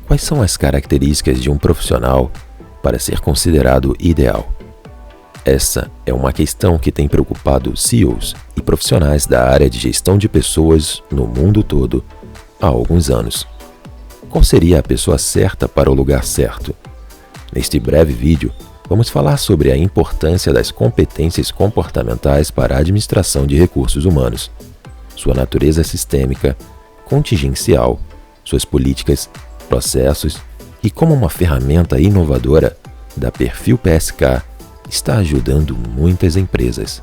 Quais são as características de um profissional para ser considerado ideal? Essa é uma questão que tem preocupado CEOs e profissionais da área de gestão de pessoas no mundo todo há alguns anos. Qual seria a pessoa certa para o lugar certo? Neste breve vídeo, vamos falar sobre a importância das competências comportamentais para a administração de recursos humanos, sua natureza sistêmica, contingencial, suas políticas, processos e como uma ferramenta inovadora da Perfil PSK está ajudando muitas empresas.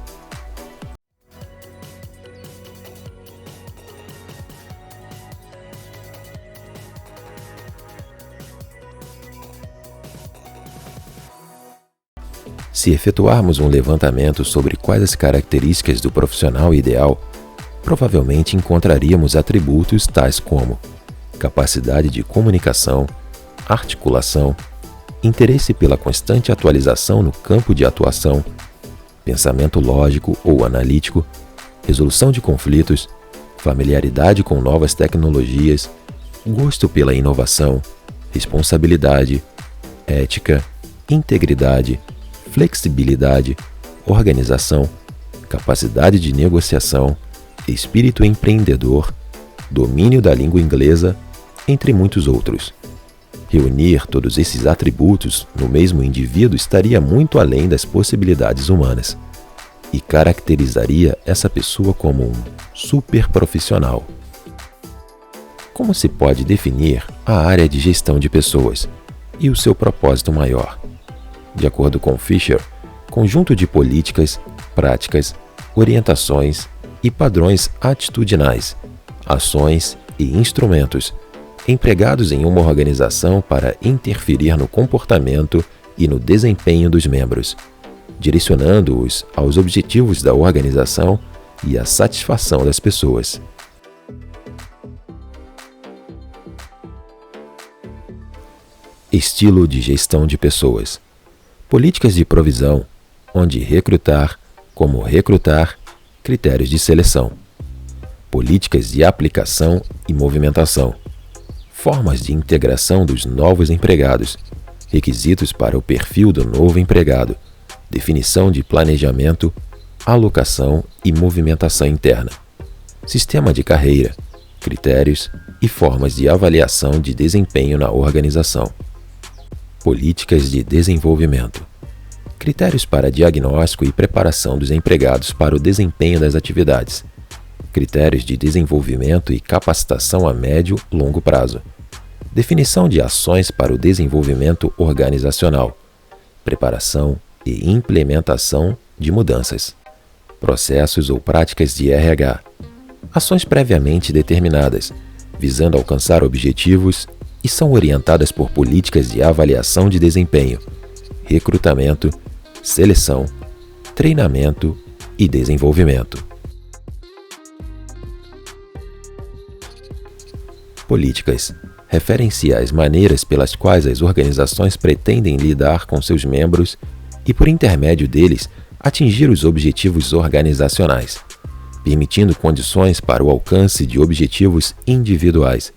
Se efetuarmos um levantamento sobre quais as características do profissional ideal, provavelmente encontraríamos atributos tais como capacidade de comunicação, articulação, interesse pela constante atualização no campo de atuação, pensamento lógico ou analítico, resolução de conflitos, familiaridade com novas tecnologias, gosto pela inovação, responsabilidade, ética, integridade, flexibilidade, organização, capacidade de negociação, espírito empreendedor, domínio da língua inglesa, entre muitos outros. Reunir todos esses atributos no mesmo indivíduo estaria muito além das possibilidades humanas e caracterizaria essa pessoa como um super profissional. Como se pode definir a área de gestão de pessoas e o seu propósito maior? De acordo com Fisher, conjunto de políticas, práticas, orientações e padrões atitudinais, ações e instrumentos empregados em uma organização para interferir no comportamento e no desempenho dos membros, direcionando-os aos objetivos da organização e à satisfação das pessoas. Estilo de gestão de pessoas. Políticas de provisão, onde recrutar, como recrutar, critérios de seleção. Políticas de aplicação e movimentação. Formas de integração dos novos empregados. Requisitos para o perfil do novo empregado. Definição de planejamento, alocação e movimentação interna. Sistema de carreira. Critérios e formas de avaliação de desempenho na organização. Políticas de desenvolvimento. Critérios para diagnóstico e preparação dos empregados para o desempenho das atividades. Critérios de desenvolvimento e capacitação a médio e longo prazo. Definição de ações para o desenvolvimento organizacional. Preparação e implementação de mudanças. Processos ou práticas de RH. Ações previamente determinadas, visando alcançar objetivos e são orientadas por políticas de avaliação de desempenho, recrutamento, seleção, treinamento e desenvolvimento. Políticas referem-se às maneiras pelas quais as organizações pretendem lidar com seus membros e, por intermédio deles, atingir os objetivos organizacionais, permitindo condições para o alcance de objetivos individuais,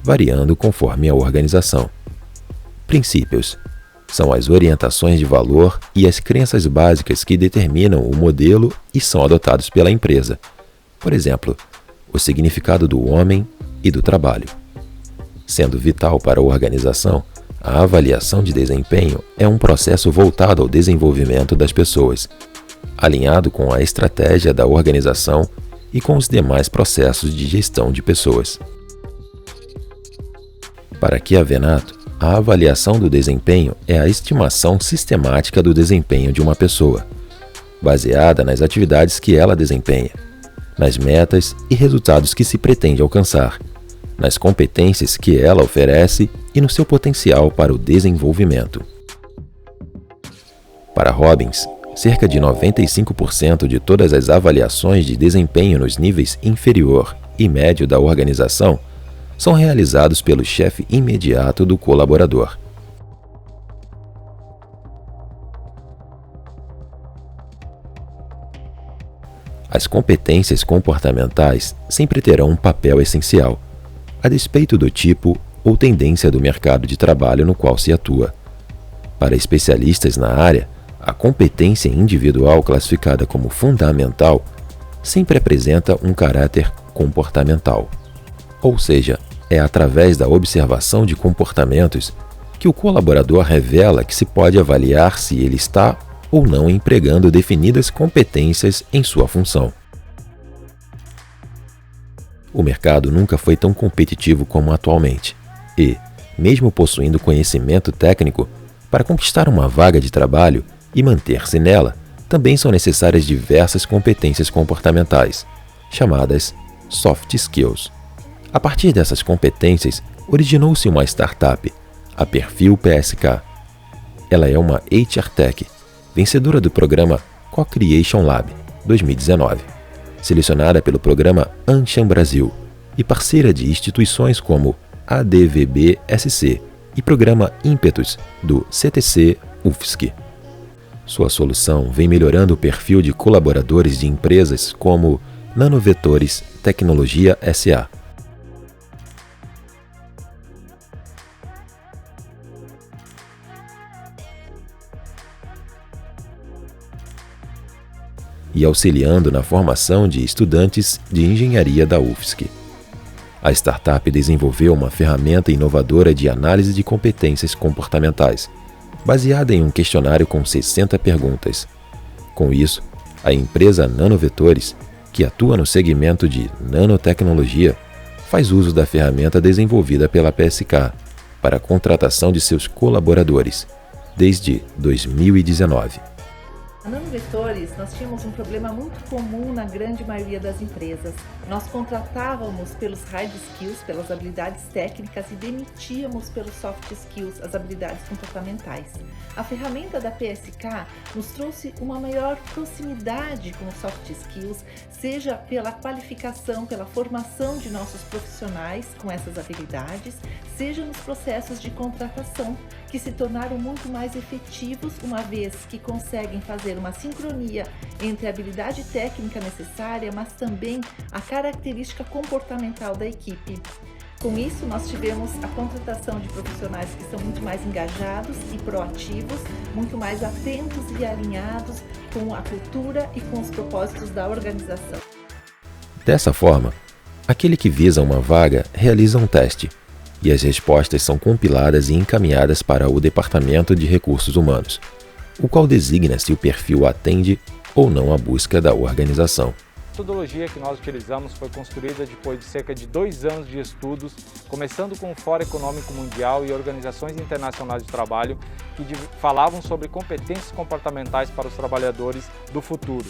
variando conforme a organização. Princípios são as orientações de valor e as crenças básicas que determinam o modelo e são adotados pela empresa. Por exemplo, o significado do homem e do trabalho. Sendo vital para a organização, a avaliação de desempenho é um processo voltado ao desenvolvimento das pessoas, alinhado com a estratégia da organização e com os demais processos de gestão de pessoas. Para Chiavenato, a avaliação do desempenho é a estimação sistemática do desempenho de uma pessoa, baseada nas atividades que ela desempenha, nas metas e resultados que se pretende alcançar, nas competências que ela oferece e no seu potencial para o desenvolvimento. Para Robbins, cerca de 95% de todas as avaliações de desempenho nos níveis inferior e médio da organização são realizados pelo chefe imediato do colaborador. As competências comportamentais sempre terão um papel essencial, a despeito do tipo ou tendência do mercado de trabalho no qual se atua. Para especialistas na área, a competência individual classificada como fundamental sempre apresenta um caráter comportamental. Ou seja, é através da observação de comportamentos que o colaborador revela que se pode avaliar se ele está ou não empregando definidas competências em sua função. O mercado nunca foi tão competitivo como atualmente e, mesmo possuindo conhecimento técnico, para conquistar uma vaga de trabalho e manter-se nela, também são necessárias diversas competências comportamentais, chamadas soft skills. A partir dessas competências, originou-se uma startup, a Perfil PSK. Ela é uma HR Tech, vencedora do programa Co-Creation Lab 2019, selecionada pelo programa Anshan Brasil e parceira de instituições como ADVB-SC e programa Ímpetus do CTC UFSC. Sua solução vem melhorando o perfil de colaboradores de empresas como Nanovetores Tecnologia SA. E auxiliando na formação de estudantes de engenharia da UFSC. A startup desenvolveu uma ferramenta inovadora de análise de competências comportamentais, baseada em um questionário com 60 perguntas. Com isso, a empresa Nanovetores, que atua no segmento de nanotecnologia, faz uso da ferramenta desenvolvida pela PSK para a contratação de seus colaboradores, desde 2019. Na Nanovetores, nós tínhamos um problema muito comum na grande maioria das empresas. Nós contratávamos pelos hard skills, pelas habilidades técnicas e demitíamos pelos soft skills, as habilidades comportamentais. A ferramenta da PSK nos trouxe uma maior proximidade com os soft skills, seja pela qualificação, pela formação de nossos profissionais com essas habilidades, seja nos processos de contratação, que se tornaram muito mais efetivos, uma vez que conseguem fazer uma sincronia entre a habilidade técnica necessária, mas também a característica comportamental da equipe. Com isso, nós tivemos a contratação de profissionais que são muito mais engajados e proativos, muito mais atentos e alinhados com a cultura e com os propósitos da organização. Dessa forma, aquele que visa uma vaga realiza um teste, e as respostas são compiladas e encaminhadas para o Departamento de Recursos Humanos, o qual designa se o perfil atende ou não à busca da organização. A metodologia que nós utilizamos foi construída depois de cerca de 2 anos de estudos, começando com o Fórum Econômico Mundial e organizações internacionais de trabalho que falavam sobre competências comportamentais para os trabalhadores do futuro.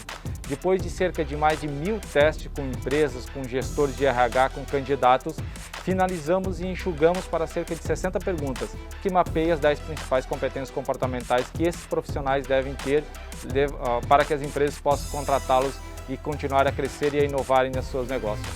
Depois de cerca de mais de 1.000 testes com empresas, com gestores de RH, com candidatos, finalizamos e enxugamos para cerca de 60 perguntas, que mapeiam as 10 principais competências comportamentais que esses profissionais devem ter para que as empresas possam contratá-los e continuar a crescer e a inovarem nos seus negócios.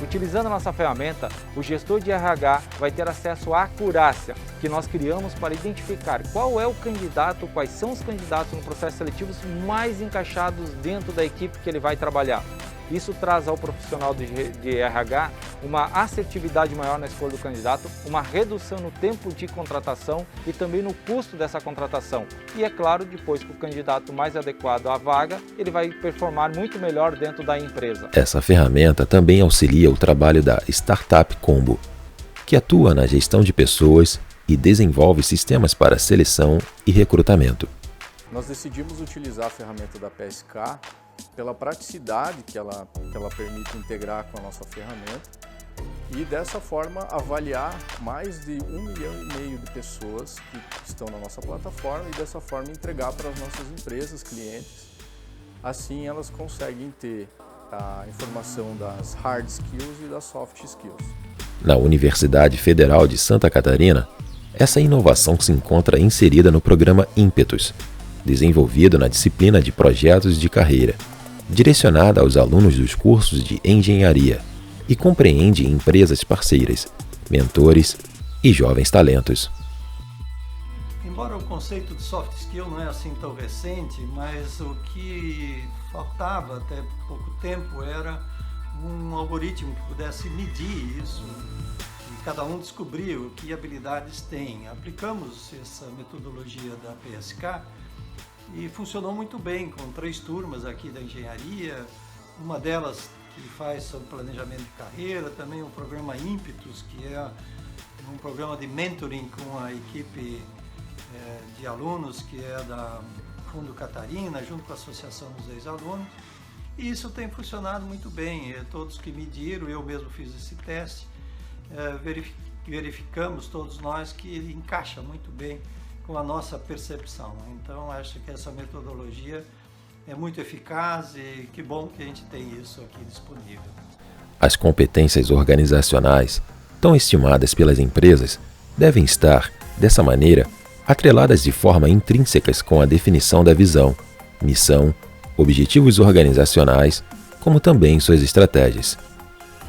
Utilizando a nossa ferramenta, o gestor de RH vai ter acesso à acurácia que nós criamos para identificar qual é o candidato, quais são os candidatos no processo seletivo mais encaixados dentro da equipe que ele vai trabalhar. Isso traz ao profissional de RH uma assertividade maior na escolha do candidato, uma redução no tempo de contratação e também no custo dessa contratação. E é claro, depois que o candidato mais adequado à vaga, ele vai performar muito melhor dentro da empresa. Essa ferramenta também auxilia o trabalho da Startup Combo, que atua na gestão de pessoas e desenvolve sistemas para seleção e recrutamento. Nós decidimos utilizar a ferramenta da PSK pela praticidade que ela permite integrar com a nossa ferramenta e dessa forma avaliar mais de 1,5 milhão de pessoas que estão na nossa plataforma e dessa forma entregar para as nossas empresas, clientes. Assim elas conseguem ter a informação das hard skills e das soft skills. Na Universidade Federal de Santa Catarina, essa inovação se encontra inserida no programa Ímpetus, desenvolvido na disciplina de Projetos de Carreira, direcionada aos alunos dos cursos de engenharia e compreende empresas parceiras, mentores e jovens talentos. Embora o conceito de soft skill não é assim tão recente, mas o que faltava até pouco tempo era um algoritmo que pudesse medir isso, que cada um descobriu que habilidades tem. Aplicamos essa metodologia da PSK e funcionou muito bem com 3 turmas aqui da engenharia, uma delas que faz sobre planejamento de carreira, também o programa Ímpetus, que é um programa de mentoring com a equipe de alunos que é da Fundo Catarina, junto com a Associação dos Ex-Alunos. E isso tem funcionado muito bem. Todos que mediram, eu mesmo fiz esse teste, verificamos todos nós que ele encaixa muito bem com a nossa percepção. Então, acho que essa metodologia é muito eficaz e que bom que a gente tem isso aqui disponível. As competências organizacionais, tão estimadas pelas empresas, devem estar, dessa maneira, atreladas de forma intrínsecas com a definição da visão, missão, objetivos organizacionais, como também suas estratégias.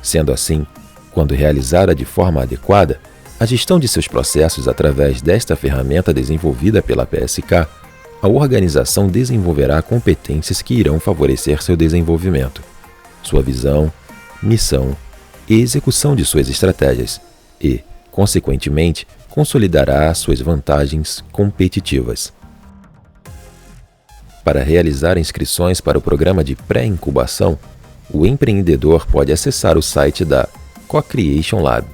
Sendo assim, quando realizada de forma adequada, a gestão de seus processos através desta ferramenta desenvolvida pela PSK, a organização desenvolverá competências que irão favorecer seu desenvolvimento, sua visão, missão e execução de suas estratégias e, consequentemente, consolidará suas vantagens competitivas. Para realizar inscrições para o programa de pré-incubação, o empreendedor pode acessar o site da Co-Creation Lab.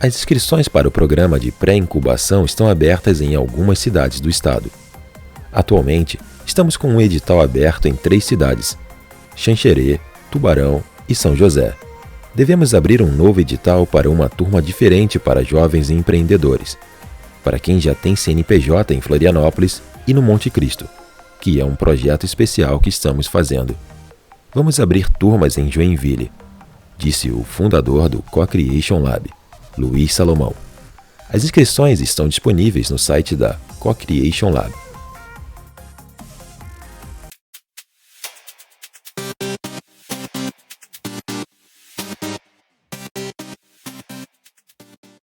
As inscrições para o programa de pré-incubação estão abertas em algumas cidades do estado. Atualmente, estamos com um edital aberto em 3 cidades: Xanxerê, Tubarão e São José. Devemos abrir um novo edital para uma turma diferente para jovens empreendedores, para quem já tem CNPJ em Florianópolis e no Monte Cristo, que é um projeto especial que estamos fazendo. Vamos abrir turmas em Joinville, disse o fundador do Co-Creation Lab, Luiz Salomão. As inscrições estão disponíveis no site da Co-Creation Lab.